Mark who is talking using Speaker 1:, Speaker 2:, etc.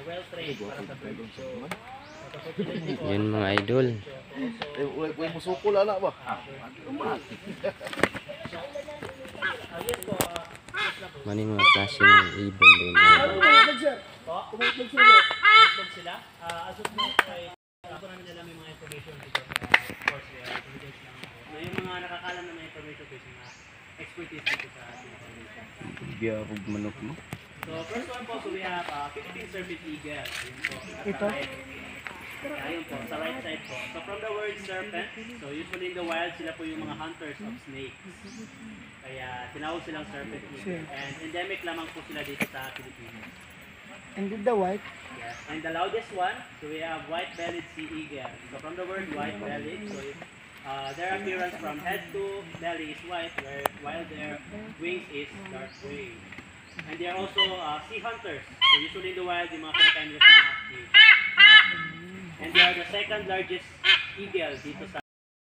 Speaker 1: well-trained para sa bird. So,
Speaker 2: Yun mga idol.
Speaker 3: Huwag musuko lala ba?
Speaker 1: yes po,
Speaker 2: Mani mga klaseng ibon din.
Speaker 1: itlog sila. As of now, ay ako namin alam yung mga information dito. Of course, intelligence lang ako. Yung mga nakakalam na mga information based mga expertise dito sa ating information.
Speaker 3: Biya akong manok mo.
Speaker 1: So, first one po, so we have Philippine Serpent Eagle. Yun po.
Speaker 4: Ito?
Speaker 1: Ayun po, sa right side po. So, from the word serpent, so usually in the wild, sila po yung mga hunters of snakes. Kaya tinawag silang serpent eagle. And endemic lamang po sila dito sa Pilipinas.
Speaker 4: And then the white?
Speaker 1: Yes. And the loudest one, so we have white-bellied sea eagle. So from the word white-bellied, so their appearance from head to belly is white, while their wings is dark gray. And they are also sea hunters. So usually in the wild, yung mga kinakain nila sa mga sea. And they are the second largest eagle dito sa